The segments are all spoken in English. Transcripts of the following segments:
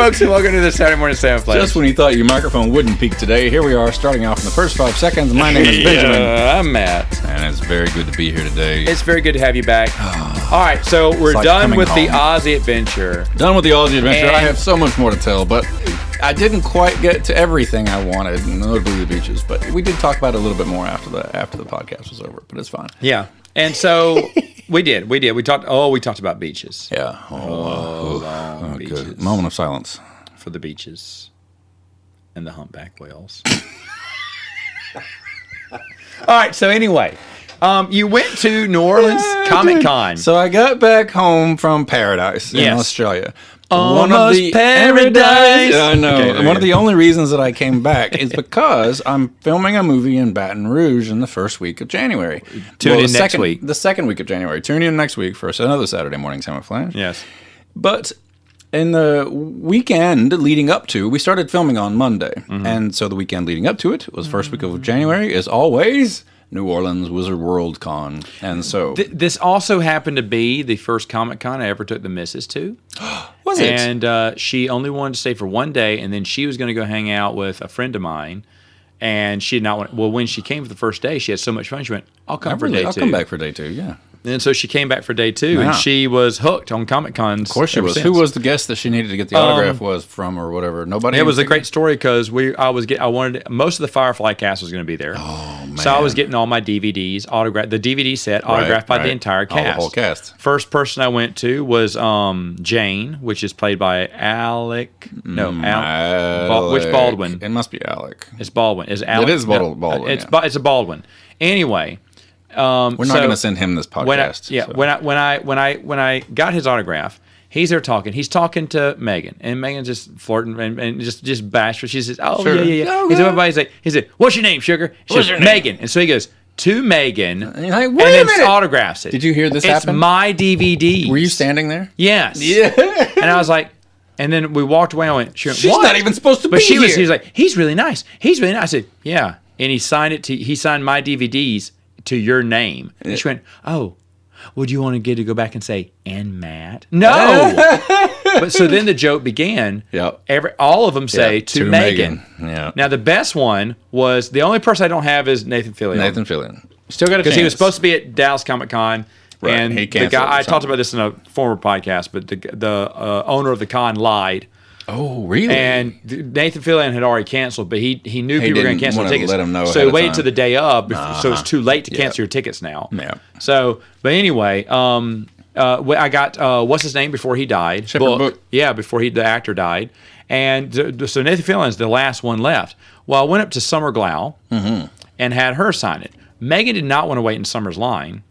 folks, and welcome to the Saturday Morning Sam Flash. Just when you thought your microphone wouldn't peak today, here we are starting off in the first 5 seconds. My name is Benjamin. I'm Matt. And it's very good to be here today. It's very good to have you back. All right, so we're like done with the home. Aussie adventure. Done with the Aussie adventure. And- I have so much more to tell, but I didn't quite get to everything I wanted, notably the beaches. But we did talk about it a little bit more after the podcast was over, but it's fine. Yeah, and so we did. We talked about beaches. Yeah. Long Good. beaches. Moment of silence. For the beaches and the humpback whales. All right, so anyway, you went to New Orleans Comic Con. So I got back home from Paradise in Australia. Almost paradise. I know. Okay, One of the only reasons that I came back is because I'm filming a movie in Baton Rouge in the first week of January. Tune in next week. The second week of January. Tune in next week for another Saturday Morning Sam Flash. Yes. But in the weekend leading up to, we started filming on Monday. Mm-hmm. And so the weekend leading up to it was first week of January, as always, New Orleans Wizard World Con. And so... This also happened to be the first Comic Con I ever took the missus to. Was it? And she only wanted to stay for one day, and then she was going to go hang out with a friend of mine. And she did not want... Well, when she came for the first day, she had so much fun, she went, I'll come for day two. I'll come back for day two, yeah. And so she came back for day two, and she was hooked on Comic Cons. Of course she was. Since. Who was the guest that she needed to get the autograph from or whatever? Nobody. It was a great story because I wanted most of the Firefly cast was going to be there. Oh man! So I was getting all my DVDs autographed, the DVD set autographed by the entire cast. The whole cast. First person I went to was Jane, which is played by Alec. No, which Baldwin? It must be Alec. It's Baldwin. Is Alec? It is Baldwin. It's a Baldwin. Anyway. We're not going to send him this podcast. When I got his autograph, he's there talking. He's talking to Megan, and Megan's just flirting and just bashful. She says, "Oh Sure. yeah." Oh, He said, "What's your name, sugar?" She What's says, your name? Megan. And so he goes to Megan, And you're like, and wait a then minute. autographs it. Did you hear this happen? It's my DVD. Were you standing there? Yes. Yeah. And I was like, and then we walked away. And I went, She's what? not even supposed to But be she was. here. He was like, he's really nice. He's really nice. I said, yeah. And he signed it. He signed my DVDs to your name. And she went, oh, would you want to get to go back and say, and Matt? No. But so then the joke began. Yep. All of them say to Megan. Yeah. Now the best one was, the only person I don't have is Nathan Fillion. Nathan Fillion. Still got a chance. Because he was supposed to be at Dallas Comic Con. Right. And He the canceled guy, I or talked about this in a former podcast, but the owner of the con lied. Oh, really? And Nathan Fillion had already canceled, but he knew people were going to cancel wanna tickets. let him know so ahead he of waited time. to the day of, so it's too late to cancel your tickets now. Yeah. So, but anyway, I got what's his name before he died? Shepard Book. Yeah, before the actor died, and so Nathan Fillion's the last one left. Well, I went up to Summer Glau and had her sign it. Megan did not want to wait in Summer's line.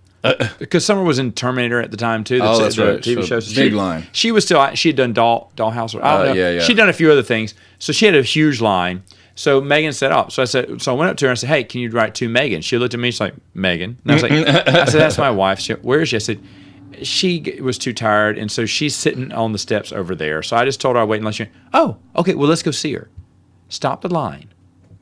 Because Summer was in Terminator at the time too. That's right. TV So shows. big line. She was still. She had done Dollhouse. I don't know. Yeah. She'd done a few other things, so she had a huge line. So Megan set up. So I went up to her and said, "Hey, can you write to Megan?" She looked at me. She's like, "Megan." And I was like, "I said that's my wife." She, where is she? I said, she was too tired, and so she's sitting on the steps over there. So I just told her I'd wait unless she. Oh, okay. Well, let's go see her. Stopped the line.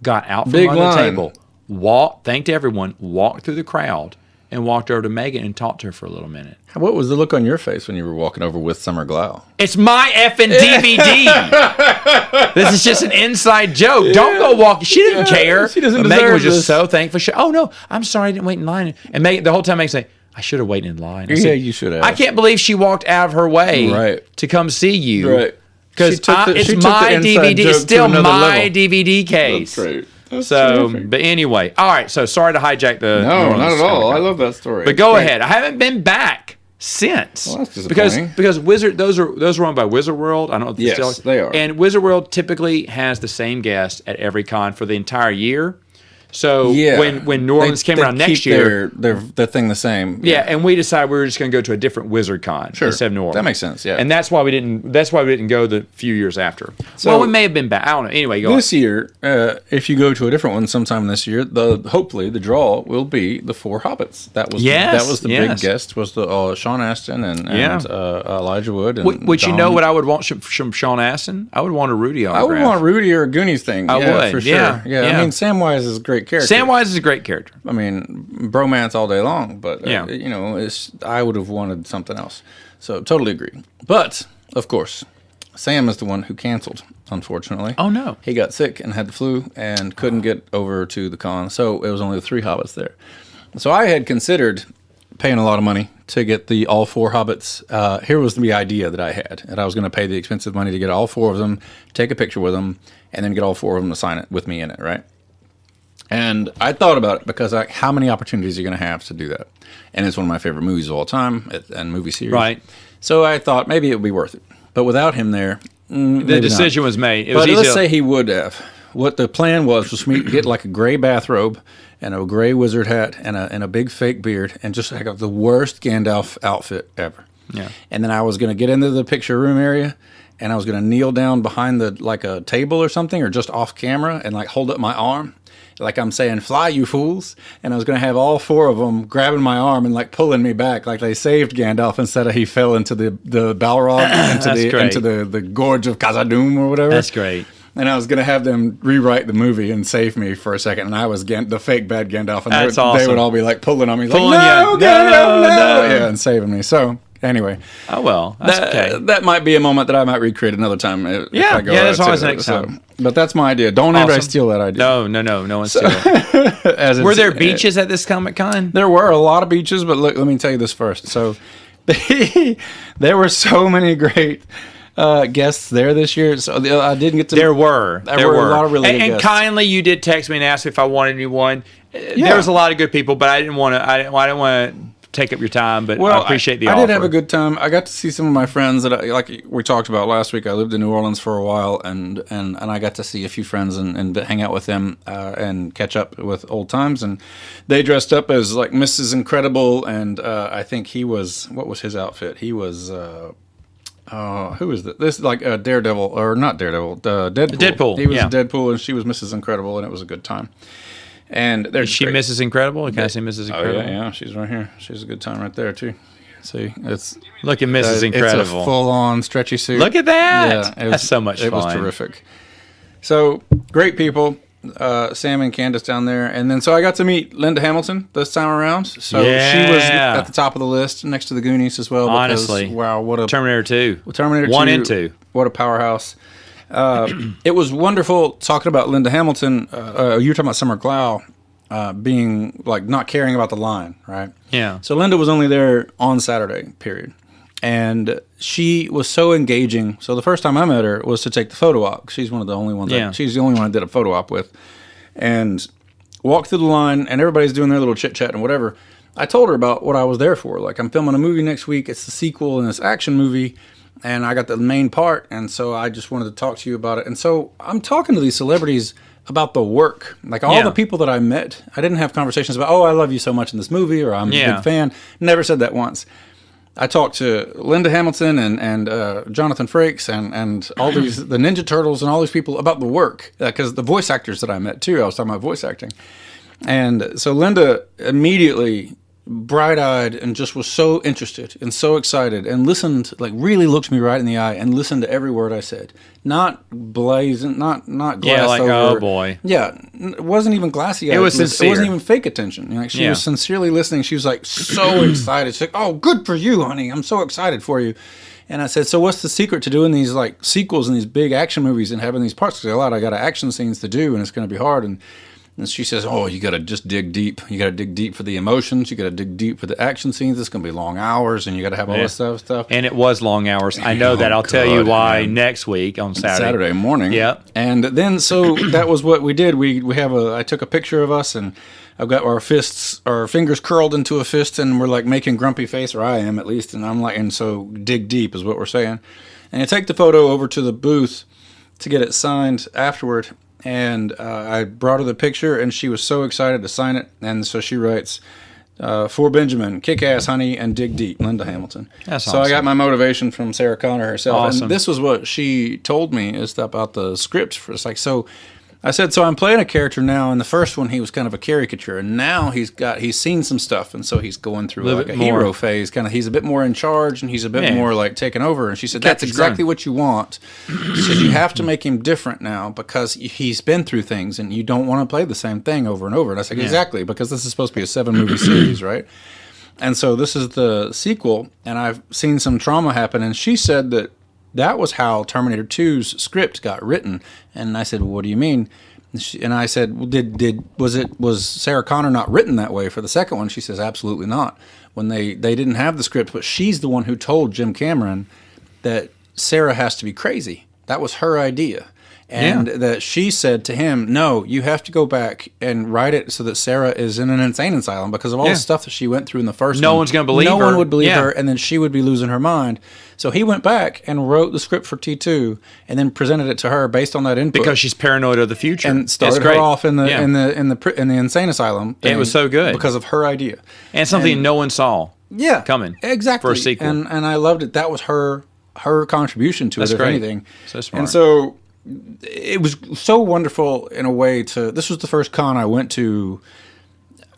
Got out from Big under the line. table. Thanked everyone. Walked through the crowd. And walked over to Megan and talked to her for a little minute. What was the look on your face when you were walking over with Summer Glau? It's my effing DVD. This is just an inside joke. Don't go walk. She didn't care. She doesn't But Megan deserve was just this. so thankful. Oh no, I'm sorry I didn't wait in line. And Megan, the whole time Megan said, I should have waited in line. I Yeah, said, you should have. I can't believe she walked out of her way to come see you. Right. Because She took the my inside DVD. joke It's to still another my level. DVD case. That's right. That's So, terrific. but anyway, all right. So sorry to hijack the. New No, Orleans not at all. Comic-Con. I love that story. But It's go great. ahead. I haven't been back since. Well, that's disappointing. because Wizard those are run by Wizard World. I don't know if Yes, they're still, they are. And Wizard World typically has the same guest at every con for the entire year. So when New Orleans came around next year, their thing the same. yeah, and we decided we were just going to go to a different Wizard Con instead of New Orleans. That makes sense. Yeah. And that's why we didn't go the few years after. So- Well, we may have been back. I don't know. Anyway, go on. This year, if you go to a different one sometime this year, hopefully the draw will be the Four Hobbits. That was the big guest was the Sean Astin and Elijah Wood. And Would you Don. know what I would want from Sean Astin? I would want a Rudy autograph. I would want Rudy or a Goonies thing. I would, for sure. yeah. I mean, Samwise is a great character. Samwise is a great character. I mean, bromance all day long, but Yeah. I would have wanted something else. So totally agree. But of course, Sam is the one who canceled, unfortunately. Oh, no. He got sick and had the flu and couldn't get over to the con, so it was only the 3 hobbits there. So I had considered paying a lot of money to get all 4 hobbits. Here was the idea that I had, and I was going to pay the expensive money to get all 4 of them, take a picture with them, and then get all 4 of them to sign it with me in it, right? And I thought about it because how many opportunities are you going to have to do that? And it's one of my favorite movies of all time and movie series. Right. So I thought maybe it would be worth it. But without him there, the decision was made. But let's say he would have. What the plan was for me to get like a gray bathrobe and a gray wizard hat and a big fake beard and just like the worst Gandalf outfit ever. Yeah. And then I was going to get into the picture room area and I was going to kneel down behind like a table or something or just off camera and like hold up my arm. Like I'm saying, fly, you fools. And I was going to have all 4 of them grabbing my arm and like pulling me back like they saved Gandalf instead of he fell into the Balrog, into the gorge of Khazad-dûm or whatever. That's great. And I was going to have them rewrite the movie and save me for a second. And I was the fake bad Gandalf. And they would all be like pulling on me. Like, no, Gandalf, no. Yeah, and saving me. So anyway. Oh, well. That's okay. That might be a moment that I might recreate another time. Yeah, that's always next time. But that's my idea. Don't anybody steal that idea. No one steal it. Were there beaches at this Comic-Con? There were a lot of beaches, but look, let me tell you this first. So there were so many great guests there this year. So I didn't get to. There were a lot of really good and guests. Kindly, you did text me and ask me if I wanted anyone. There was a lot of good people, but I didn't want to. I didn't want to take up your time, but I appreciate the offer. I did have a good time. I got to see some of my friends that, like we talked about last week. I lived in New Orleans for a while, and I got to see a few friends and hang out with them and catch up with old times. And they dressed up as like Mrs. Incredible, and I think he was. What was his outfit? He was. Who is this? This is like Daredevil, or not Daredevil, Deadpool. Deadpool. He was Deadpool, and she was Mrs. Incredible, and it was a good time. And is she great. Mrs. Incredible? Can I say Mrs. Incredible? Oh, yeah, she's right here. She's a good time right there too. See, look at Mrs. Incredible. It's a full-on stretchy suit. Look at that. Yeah, that's so much fun. It was terrific. So great people, Sam and Candace down there, and then so I got to meet Linda Hamilton this time around. So she was at the top of the list next to the Goonies as well. Honestly, wow, what a Terminator 2, Terminator 2, 1 and 2, what a powerhouse. It was wonderful talking about Linda Hamilton. You were talking about Summer Glau being like not caring about the line, right? Yeah. So Linda was only there on Saturday, period. And she was so engaging. So the first time I met her was to take the photo op. She's one of the only ones. She's the only one I did a photo op with. And walked through the line, and everybody's doing their little chit chat and whatever. I told her about what I was there for. Like, I'm filming a movie next week. It's the sequel in this action movie, and I got the main part. And so I just wanted to talk to you about it. And so I'm talking to these celebrities about the work. Like all the people that I met, I didn't have conversations about, oh, I love you so much in this movie, or I'm a big fan. Never said that once. I talked to Linda Hamilton and Jonathan Frakes and all the Ninja Turtles and all these people about the work, because the voice actors that I met too, I was talking about voice acting. And so Linda immediately, bright-eyed, and just was so interested and so excited and listened, like really looked me right in the eye and listened to every word I said. Not blazing, not glass like, over. oh boy. Yeah, it wasn't even glassy. It was sincere. It wasn't even fake attention. Like she was sincerely listening. She was like so excited. She's like, "Oh, good for you, honey. I'm so excited for you." And I said, "So what's the secret to doing these like sequels and these big action movies and having these parts? Because I got action scenes to do, and it's going to be hard." And she says, "Oh, you got to just dig deep. You got to dig deep for the emotions. You got to dig deep for the action scenes. It's going to be long hours, and you got to have all this stuff." And it was long hours. I know that. I'll tell you why next week on Saturday morning. Yeah. And then so that was what we did. I took a picture of us, and I've got our fingers curled into a fist, and we're like making grumpy face, or I am at least. And I'm like, and so dig deep is what we're saying. And you take the photo over to the booth to get it signed afterward. And I brought her the picture, and she was so excited to sign it. And so she writes, "For Benjamin, kick ass, honey, and dig deep, Linda Hamilton." That's so awesome. I got my motivation from Sarah Connor herself. Awesome. And this was what she told me is about the script. For it's like, so I said, so I'm playing a character now. In the first one, he was kind of a caricature, and now he's seen some stuff, and so he's going through like a hero phase. Kind of, he's a bit more in charge, and he's a bit more like taking over. And she said, that's exactly what you want. She said, you have to make him different now because he's been through things, and you don't want to play the same thing over and over. And I said, exactly, because this is supposed to be a 7-movie series, right? And so this is the sequel, and I've seen some trauma happen. And she said that that was how Terminator 2's script got written. And I said, well, what do you mean? And I said, well, was Sarah Connor not written that way for the second one? She says, absolutely not. When they didn't have the script, but she's the one who told Jim Cameron that Sarah has to be crazy. That was her idea. And that she said to him, no, you have to go back and write it so that Sarah is in an insane asylum because of all the stuff that she went through in the first one. No one's going to believe her. No one would believe her, and then she would be losing her mind. So he went back and wrote the script for T2 and then presented it to her based on that input. Because she's paranoid of the future. And started her off in the insane asylum. It was so good. Because of her idea. And something no one saw coming. Exactly. For a sequel. And I loved it. That was her contribution to it, if anything. So smart. And so it was so wonderful in a way this was the first con I went to.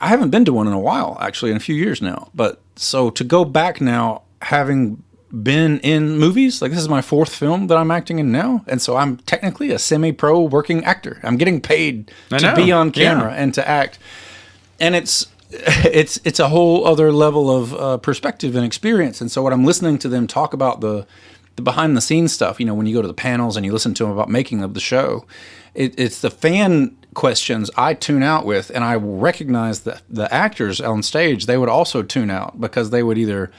I haven't been to one in a while, actually, in a few years now. But so to go back now, having been in movies, like this is my 4th film that I'm acting in now. And so I'm technically a semi-pro working actor. I'm getting paid to be on camera and to act. And it's a whole other level of perspective and experience. And so when I'm listening to them talk about the behind the scenes stuff, when you go to the panels and you listen to them about making of the show, it's the fan questions I tune out with, and I recognize that the actors on stage, they would also tune out because they would either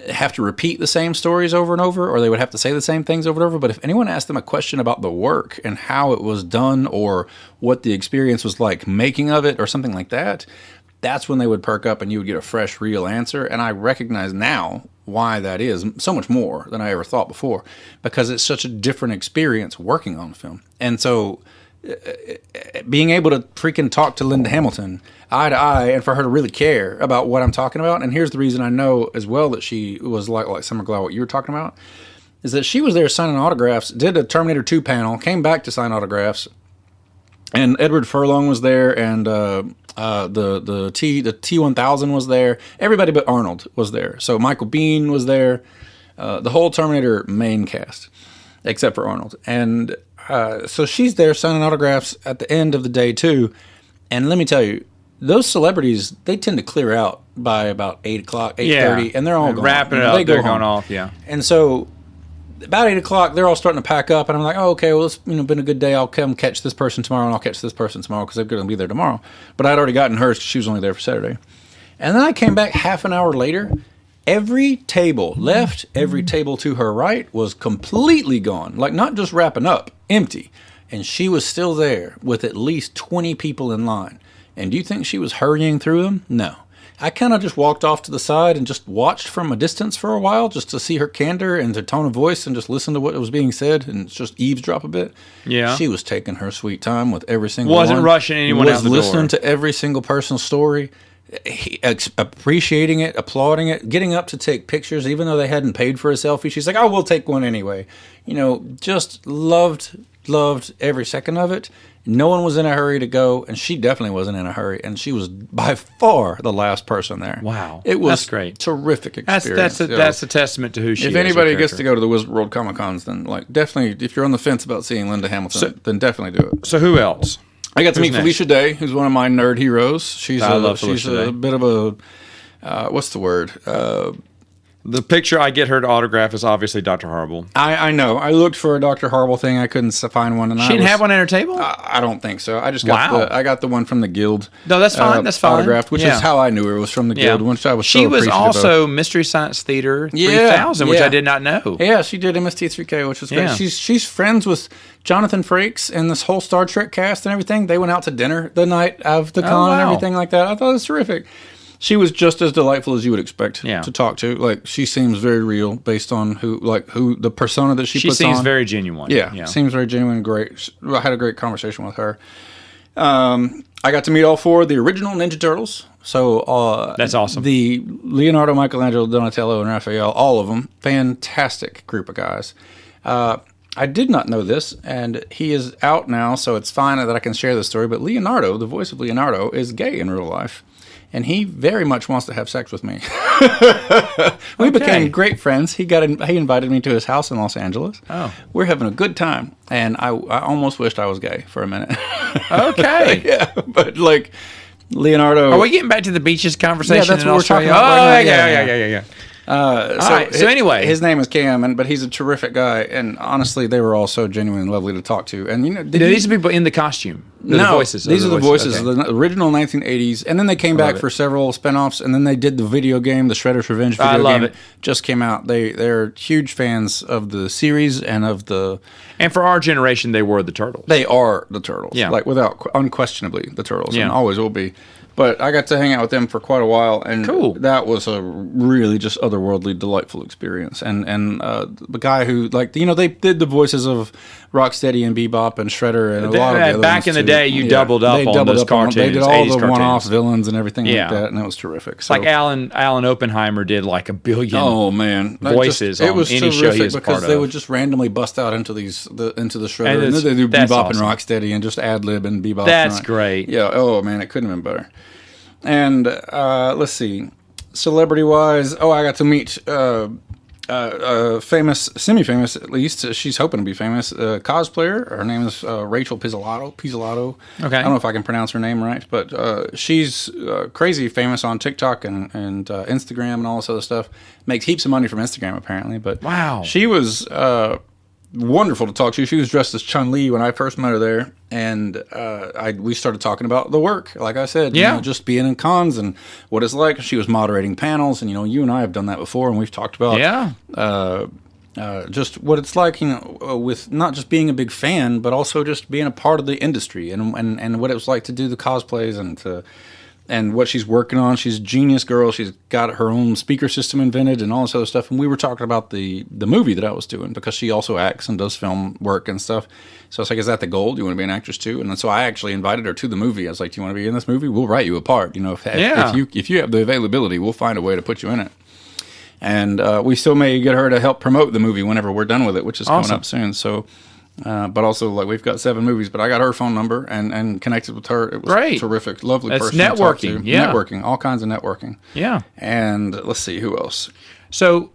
have to repeat the same stories over and over, or they would have to say the same things over and over. But if anyone asked them a question about the work and how it was done or what the experience was like making of it or something like that, that's when they would perk up and you would get a fresh, real answer. And I recognize now why that is so much more than I ever thought before, because it's such a different experience working on film. And so being able to freaking talk to Linda Hamilton eye to eye and for her to really care about what I'm talking about. And here's the reason I know as well that she was like Summer Glau, what you were talking about, is that she was there signing autographs, did a Terminator 2 panel, came back to sign autographs. And Edward Furlong was there, and the T-1000 was there. Everybody but Arnold was there. So Michael Biehn was there. The whole Terminator main cast, except for Arnold. And so she's there signing autographs at the end of the day too. And let me tell you, those celebrities, they tend to clear out by about 8 o'clock, 8:30, and they're all gone. Wrapping it up, they're going off, And so about 8 o'clock, they're all starting to pack up, and I'm like, oh, okay, well, it's been a good day. I'll come catch this person tomorrow, and I'll catch this person tomorrow because they're going to be there tomorrow. But I'd already gotten hers because she was only there for Saturday. And then I came back half an hour later. Every table left, every table to her right was completely gone. Like, not just wrapping up, empty. And she was still there with at least 20 people in line. And do you think she was hurrying through them? No. I kind of just walked off to the side and just watched from a distance for a while just to see her candor and her tone of voice and just listen to what was being said and just eavesdrop a bit. Yeah. She was taking her sweet time with every single one. Wasn't rushing anyone out the door. Was listening to every single person's story, appreciating it, applauding it, getting up to take pictures even though they hadn't paid for a selfie. She's like, oh, we'll take one anyway. Just loved every second of it. No one was in a hurry to go, and she definitely wasn't in a hurry, and she was by far the last person there. Wow. It was that's great. Terrific experience. That's a testament to who she is. If anybody gets to go to the Wizard World Comic Cons, then definitely, if you're on the fence about seeing Linda Hamilton, then definitely do it. So who else? I got to meet Felicia Day, who's one of my nerd heroes. She's a bit of a, what's the word? The picture I get her to autograph is obviously Dr. Horrible. I know. I looked for a Dr. Horrible thing. I couldn't find one. And she didn't have one at her table? I don't think so. I just got the one from the Guild. No, that's fine. That's fine. Autographed, which is how I knew her, was from the Guild, which I was so appreciative of. She was also Mystery Science Theater 3000, which I did not know. Yeah, she did MST3K, which was great. She's friends with Jonathan Frakes and this whole Star Trek cast and everything. They went out to dinner the night of the con and everything like that. I thought it was terrific. She was just as delightful as you would expect to talk to. Like, she seems very real based on who the persona that she puts on. She seems very genuine. Yeah, seems very genuine. Great. I had a great conversation with her. I got to meet all 4 of the original Ninja Turtles. So that's awesome. The Leonardo, Michelangelo, Donatello, and Raphael, all of them, fantastic group of guys. I did not know this, and he is out now, so it's fine that I can share this story. But Leonardo, the voice of Leonardo, is gay in real life. And he very much wants to have sex with me. We became great friends. He invited me to his house in Los Angeles. Oh. We're having a good time. And I almost wished I was gay for a minute. Okay. Yeah, but Leonardo... Are we getting back to the beaches conversation? Yeah, that's in what Australia? we're talking about. Yeah. All right. So anyway, his name is Cam, but he's a terrific guy. And honestly, they were all so genuine and lovely to talk to. And these are people in the costume. No, the voices. These are the voices of the original 1980s. And then they came back for several spinoffs. And then they did the video game, the Shredder's Revenge video game. I love it. Just came out. They're huge fans of the series and of the. And for our generation, they were the Turtles. They are the Turtles. Yeah. Like unquestionably the Turtles. Yeah. And always will be. But I got to hang out with them for quite a while, and that was a really just otherworldly, delightful experience. And the guy who, like, they did the voices of Rocksteady and Bebop and Shredder and a lot of the other back in the day, you doubled up on those cartoons. They did all the one-off villains and everything like that, and it was terrific. So, like Alan Oppenheimer did like a billion voices on any show he was part of. They would just randomly bust out into the Shredder, and then they do Bebop and Rocksteady and just ad-lib and Bebop. That's great. Yeah, oh man, it couldn't have been better. And let's see, celebrity-wise, I got to meet famous, semi-famous at least. She's hoping to be famous. Cosplayer. Her name is Rachel Pizzolatto. Okay. I don't know if I can pronounce her name right, but she's crazy famous on TikTok and Instagram and all this other stuff. Makes heaps of money from Instagram apparently. But wow, she was wonderful to talk to. She was dressed as Chun-Li when I first met her there, and we started talking about the work. Like I said, just being in cons and what it's like. She was moderating panels, and you and I have done that before, and we've talked about just what it's like, with not just being a big fan, but also just being a part of the industry, and what it was like to do the cosplays and what she's working on. She's a genius girl. She's got her own speaker system invented and all this other stuff. And we were talking about the movie that I was doing, because she also acts and does film work and stuff. So I was like, is that the goal? Do you want to be an actress too? And so I actually invited her to the movie. I was like, do you want to be in this movie? We'll write you a part. If you have the availability, we'll find a way to put you in it. And we still may get her to help promote the movie whenever we're done with it, which is coming up soon. So. But also, like, we've got 7 movies, but I got her phone number and connected with her. It was great. Terrific, lovely That's person. Networking, networking, all kinds of networking. Yeah. And let's see, who else? So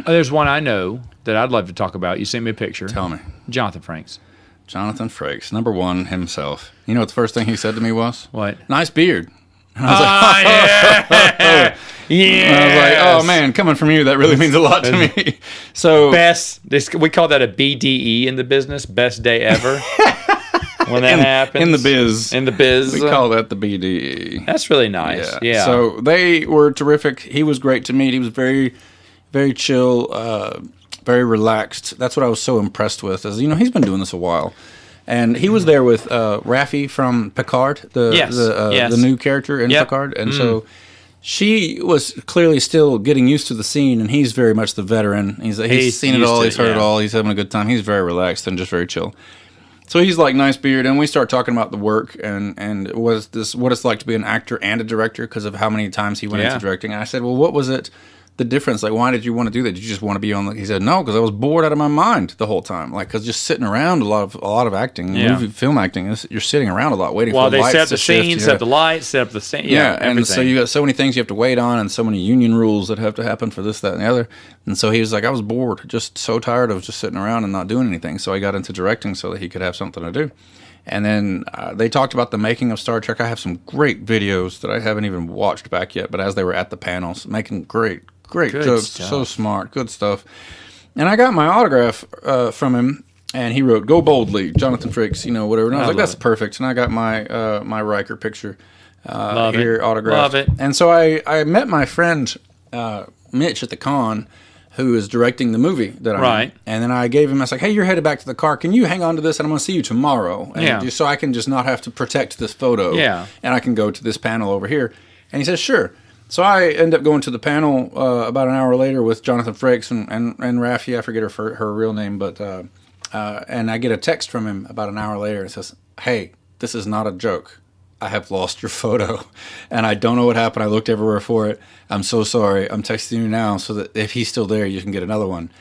there's one I know that I'd love to talk about. You sent me a picture. Tell me. Jonathan Frakes. Jonathan Frakes, number one himself. You know what the first thing he said to me was? What? Nice beard. And I was like, yeah. Yeah. I was like, oh man, coming from you, that really means a lot to me. So we call that a BDE in the business, best day ever. When that happens. In the biz. In the biz. We call that the BDE. That's really nice. Yeah. So they were terrific. He was great to meet. He was very, very chill, very relaxed. That's what I was so impressed with. Is he's been doing this a while. And he was there with Raffi from Picard, the new character in Picard. And so she was clearly still getting used to the scene, and he's very much the veteran. He's seen it all, he's heard it all, he's having a good time. He's very relaxed and just very chill. So he's like, nice beard, and we start talking about the work and what it's like to be an actor and a director, because of how many times he went into directing. And I said, well, what was it? The difference, like, why did you want to do that? Did you just want to be on? He said, no, because I was bored out of my mind the whole time. Like, because just sitting around a lot of acting, film acting, you're sitting around a lot waiting for the lights to shift. Well, they set the scene, set the lights, set up the scene. Yeah, and so you got so many things you have to wait on, and so many union rules that have to happen for this, that, and the other. And so he was like, I was bored, just so tired of just sitting around and not doing anything. So I got into directing so that he could have something to do. And then they talked about the making of Star Trek. I have some great videos that I haven't even watched back yet, but as they were at the panels, making great jokes, so smart, good stuff. And I got my autograph from him, and he wrote, "Go boldly, Jonathan Frakes," whatever. And I was like, that's perfect. And I got my Riker picture here, autographed. Love it. And so I met my friend Mitch at the con, who is directing the movie that I'm in. And then I gave him, I was like, hey, you're headed back to the car. Can you hang on to this? And I'm going to see you tomorrow. And so I can just not have to protect this photo. Yeah. And I can go to this panel over here. And he says, sure. So I end up going to the panel about an hour later with Jonathan Frakes and Raffi. I forget her real name, but and I get a text from him about an hour later. It says, hey, this is not a joke. I have lost your photo, and I don't know what happened. I looked everywhere for it. I'm so sorry. I'm texting you now so that if he's still there, you can get another one.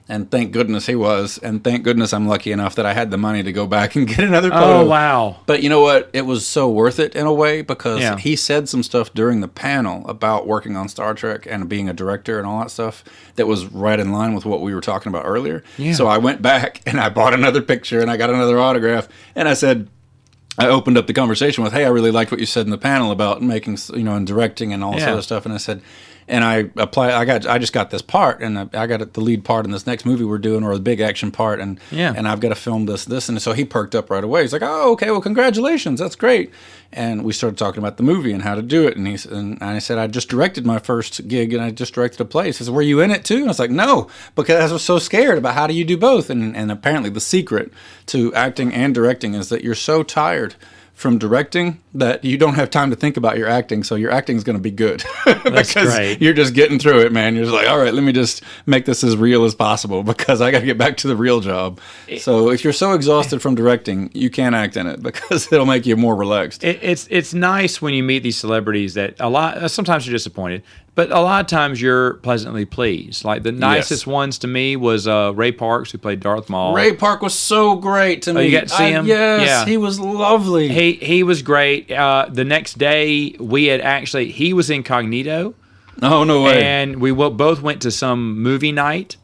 And thank goodness he was, and thank goodness I'm lucky enough that I had the money to go back and get another photo. Oh, wow. But you know what? It was so worth it in a way, because he said some stuff during the panel about working on Star Trek and being a director and all that stuff that was right in line with what we were talking about earlier. Yeah. So I went back, and I bought another picture, and I got another autograph, and I said, I opened up the conversation with, hey, I really liked what you said in the panel about making, and directing and all this other stuff. And I said, and I just got this part, and I got the lead part in this next movie we're doing, or the big action part, and I've got to film this, and so he perked up right away. He's like, oh, okay, well, congratulations, that's great. And we started talking about the movie and how to do it, and I said, I just directed my first gig, and I just directed a play. He says, were you in it too? And I was like, no, because I was so scared about how do you do both, and apparently the secret to acting and directing is that you're so tired from directing that you don't have time to think about your acting, so your acting is going to be good. That's great. You're just getting through it, man. You're just like, all right, let me just make this as real as possible because I got to get back to the real job. So if you're so exhausted from directing, you can't act in it because it'll make you more relaxed. It's nice when you meet these celebrities that sometimes you're disappointed, but a lot of times you're pleasantly pleased. Like the nicest ones to me was Ray Parks, who played Darth Maul. Ray Park was so great to me. You got to see him? Yes, he was lovely. He was great. The next day, he was incognito. Oh, no way. And we both went to some movie night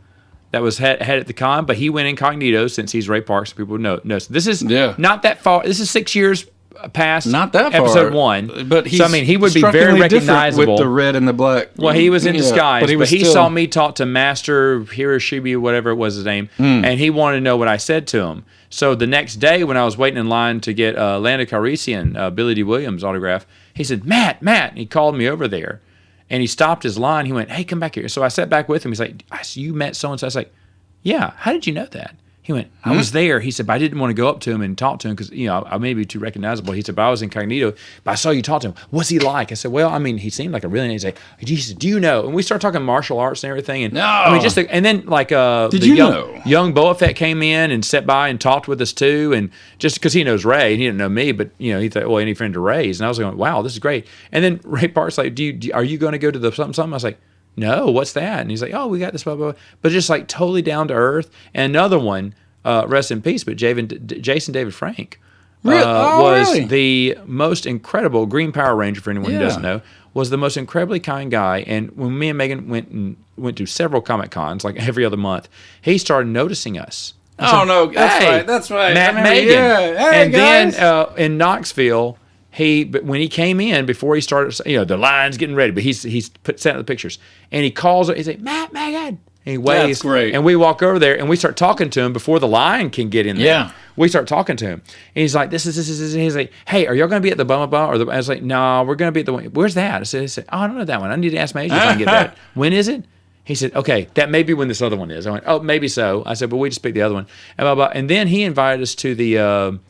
that was had at the con, but he went incognito since he's Ray Parks. So people would know. So this is not that far. This is 6 years past not that episode far. 1. But so, I mean, he would be very recognizable. With the red and the black. Well, he was in disguise, but he saw me talk to Master Hiroshige, whatever it was his name, and he wanted to know what I said to him. So the next day when I was waiting in line to get Lando Calrissian, Billy D. Williams autograph, he said, Matt, and he called me over there. And he stopped his line. He went, hey, come back here. So I sat back with him. He's like, you met so-and-so? I was like, yeah, how did you know that? He went, I was there. He said, but I didn't want to go up to him and talk to him because, I may be too recognizable. He said, but I was incognito, but I saw you talk to him. What's he like? I said, well, I mean, he seemed like a really nice guy. He said, do you know? And we started talking martial arts and everything. And I mean, and then like young Boba Fett came in and sat by and talked with us too. And just because he knows Ray and he didn't know me, but he thought, well, any friend of Ray's. And I was like, wow, this is great. And then Ray Park's like, are you going to go to the something? I was like, no, what's that? And he's like, oh, we got this, blah, blah, blah. But just like totally down to earth. And another one, rest in peace, but Jason David Frank was the most incredible Green Power Ranger, for anyone who doesn't know, was the most incredibly kind guy. And when me and Megan went to several Comic Cons, like every other month, he started noticing us. That's right. Matt Megan. Yeah. Hey, and guys. Then in Knoxville, when he came in, before he started, the line's getting ready, but he's setting up the pictures, and he calls her, he's like, Matt Megan. And he waves, that's great. And we walk over there and we start talking to him before the line can get in there. Yeah. We start talking to him. And he's like, this. He's like, hey, are y'all going to be at the Bumma? I was like, no, we're going to be at the one. Where's that? I said, oh, I don't know that one. I need to ask my agent if I can get that. When is it? He said, okay, that may be when this other one is. I went, oh, maybe so. I said, but we just picked the other one. And, blah, blah. And then he invited us to the,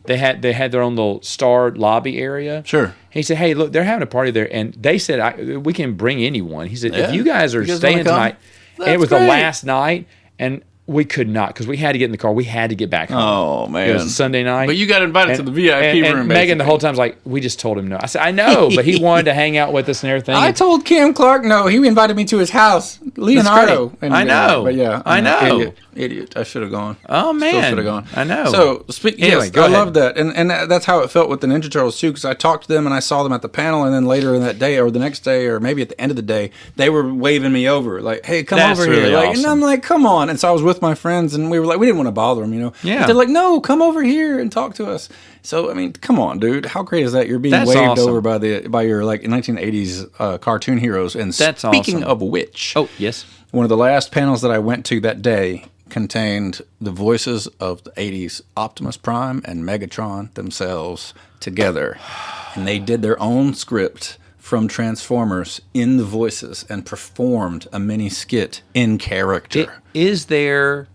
they had their own little starred lobby area. Sure. He said, hey, look, they're having a party there. And they said, we can bring anyone. He said, if you guys are staying tonight. And it was the last night, and we could not because we had to get in the car. We had to get back home. Oh, man. It was a Sunday night. But you got invited to the VIP room, and Megan the whole time was like, we just told him no. I said, I know, but he wanted to hang out with us and everything. I told Kim Clark no. He invited me to his house. Leonardo. And, I know. But yeah. I know. Idiot. I should have gone. Oh, man. Still should have gone. I know. So, anyway, I love that. And that's how it felt with the Ninja Turtles, too, because I talked to them and I saw them at the panel, and then later in that day or the next day or maybe at the end of the day, they were waving me over. Like, hey, come over really here. Awesome. And I'm like, come on. And so I was with my friends, and we were like, we didn't want to bother them, Yeah. But they're like, no, come over here and talk to us. So, I mean, come on, dude. How great is that? You're being waved over by your, like, 1980s cartoon heroes. And speaking of which. Oh, yes. One of the last panels that I went to that day contained the voices of the 80s Optimus Prime and Megatron themselves together. And they did their own script from Transformers in the voices and performed a mini skit in character. It's Peter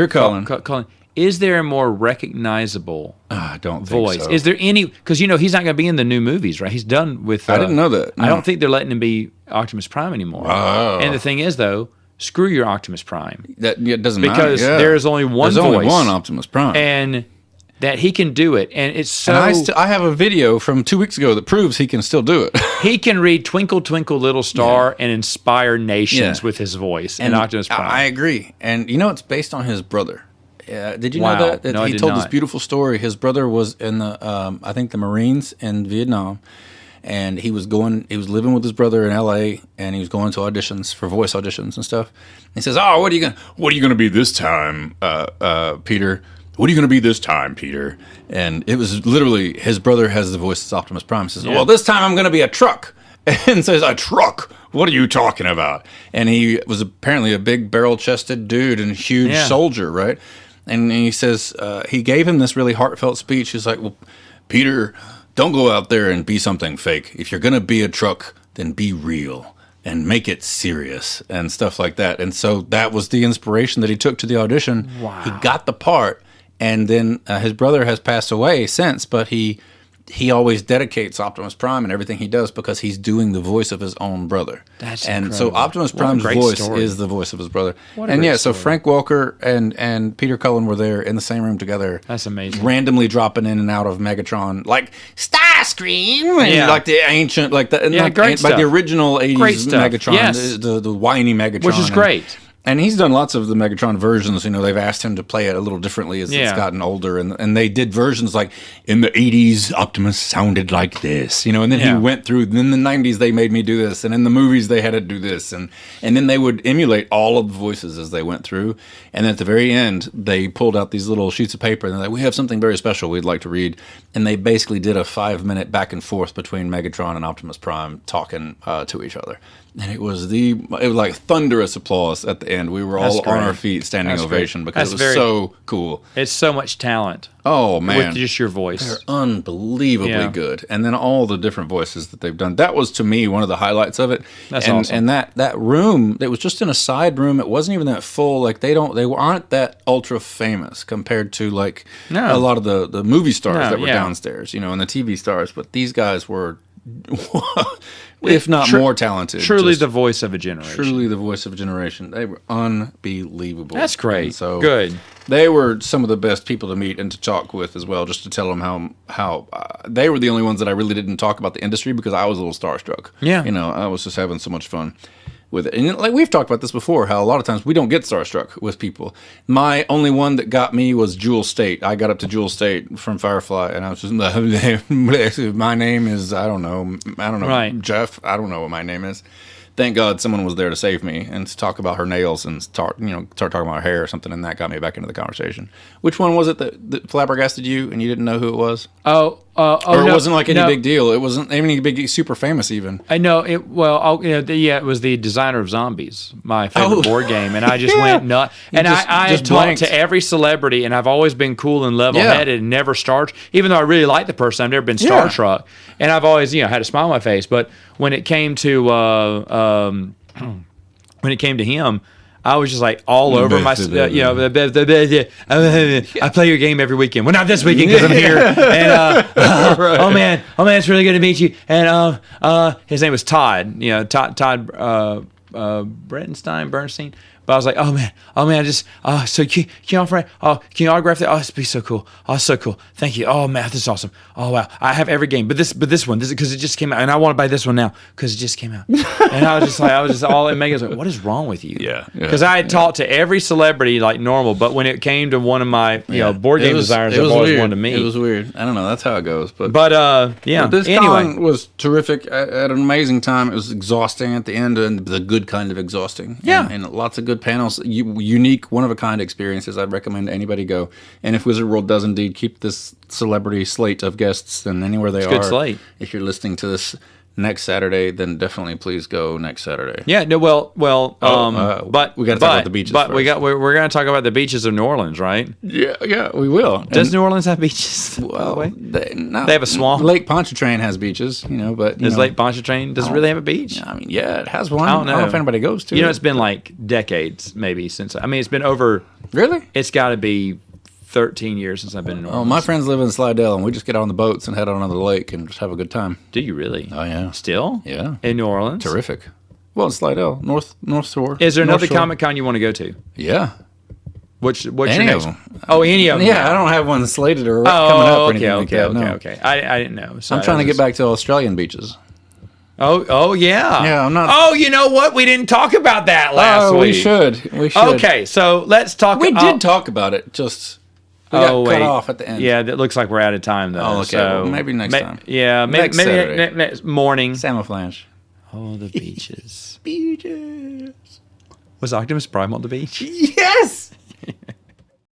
Cullen. Is there a more recognizable I don't voice? Think so. Is there any? Because he's not going to be in the new movies, right? He's done with. I didn't know that. No. I don't think they're letting him be Optimus Prime anymore. Oh. And the thing is, though, screw your Optimus Prime. It doesn't matter because there's only one voice. There's only one Optimus Prime, and that he can do it. And it's so. And I have a video from 2 weeks ago that proves he can still do it. He can read "Twinkle Twinkle Little Star" and inspire nations with his voice. And Optimus Prime. I agree. And it's based on his brother. Did you know that? No, he told this beautiful story. His brother was in the, I think, the Marines in Vietnam, and he was living with his brother in L.A. and he was going to auditions for voice auditions and stuff. And he says, "Oh, what are you gonna be this time, Peter? What are you gonna be this time, Peter?" And it was literally his brother has the voice of Optimus Prime. He says, "Well, this time I'm gonna be a truck." and says, "A truck? What are you talking about?" And he was apparently a big barrel-chested dude and a huge soldier, right? And he says, he gave him this really heartfelt speech. He's like, "Well, Peter, don't go out there and be something fake. If you're going to be a truck, then be real and make it serious," and stuff like that. And so that was the inspiration that he took to the audition. Wow. He got the part, and then his brother has passed away since, but he always dedicates Optimus Prime and everything he does because he's doing the voice of his own brother. That's and incredible. So Optimus Prime's voice is the voice of his brother. And yeah, so Frank Welker and Peter Cullen were there in the same room together. That's amazing. Randomly dropping in and out of Megatron, like Starscream, and like the ancient, like the great stuff. Like the original '80s Megatron, yes. the whiny Megatron, which is great. And he's done lots of the Megatron versions. You know, they've asked him to play it a little differently as it's gotten older. And they did versions like, in the 80s, Optimus sounded like this. You know, and then he went through, then in the 90s, they made me do this. And in the movies, they had to do this. And then they would emulate all of the voices as they went through. And at the very end, they pulled out these little sheets of paper. And they're like, "We have something very special we'd like to read." And they basically did a 5-minute back and forth between Megatron and Optimus Prime talking to each other. And it was like thunderous applause at the end. We were all on our feet, standing ovation, because it was so cool. It's so much talent. Oh man, with just your voice, they're unbelievably good. And then all the different voices that they've done. That was to me one of the highlights of it. That's awesome. And that room, it was just in a side room. It wasn't even that full. Like they aren't that ultra famous compared to like a lot of the movie stars that were downstairs, you know, and the TV stars. But these guys were, if not more talented. Truly the voice of a generation. Truly the voice of a generation. They were unbelievable. That's great. And so good. They were some of the best people to meet and to talk with as well, just to tell them how they were the only ones that I really didn't talk about the industry, because I was a little starstruck. Yeah. You know, I was just having so much fun with it. And like we've talked about this before, how a lot of times we don't get starstruck with people. My only one that got me was Jewel State. I got up to Jewel State from Firefly, and I was just, my name is, I don't know, right. Jeff. I don't know what my name is. Thank God someone was there to save me and to talk about her nails and start talking about her hair or something, and that got me back into the conversation. Which one was it that flabbergasted you and you didn't know who it was? Or it wasn't like any big deal. It wasn't any big, super famous even. I know it. Well, it was the designer of Zombies, my favorite board game, and I just went nuts. And I talked to every celebrity, and I've always been cool and level-headed and never even though I really like the person, I've never been starstruck, and I've always had a smile on my face. But when it came to him, I was just like all over my, I play your game every weekend. Well, not this weekend because I'm here. And oh man, it's really good to meet you. And his name was Todd. Todd Bernstein. But I was like, oh man, just so can you autograph that? Oh, this would be so cool. Oh, so cool. Thank you. Oh man, this is awesome. Oh wow, I have every game, but this one, because it just came out, and I want to buy this one now because it just came out. And I was just all. And Megan's like, what is wrong with you? Yeah. Because I had talked to every celebrity like normal, but when it came to one of my board game designers, I've always wanted to meet. It was weird. I don't know. That's how it goes. But this con was terrific. I had an amazing time. It was exhausting at the end, and the good kind of exhausting. Yeah. And lots of good panels, unique, one-of-a-kind experiences. I'd recommend anybody go. And if Wizard World does indeed keep this celebrity slate of guests, then anywhere they are, good slate. If you're listening to this next Saturday, then definitely please go next Saturday. Yeah, no, but we got to talk about the beaches. But first. we're going to talk about the beaches of New Orleans, right? Yeah, we will. Does New Orleans have beaches? Well, they have a swamp. Lake Pontchartrain has beaches, but does Lake Pontchartrain it really have a beach? I mean, yeah, it has one. I don't know if anybody goes to. It's been like decades, maybe since. I mean, it's been over. Really? It's got to be 13 years since I've been in New Orleans. Oh, my friends live in Slidell, and we just get on the boats and head on to the lake and just have a good time. Do you really? Oh, yeah. Still? Yeah. In New Orleans? Terrific. Well, in Slidell, North Shore. Is there another Comic-Con you want to go to? Yeah. What's any your next? Of them. Oh, any of them? Yeah, I don't have one slated or coming up or anything like that. Okay. I didn't know. I'm trying to get back to Australian beaches. Oh yeah. Yeah, I'm not. Oh, you know what? We didn't talk about that last week. We should. Okay, so let's talk. We did talk about it. Just we got cut off at the end. Yeah, that looks like we're out of time though. Oh, okay. So well, maybe next time. Yeah, maybe next morning. Camouflage. Oh, the beaches. Beaches. Was Optimus Prime on the beach? Yes.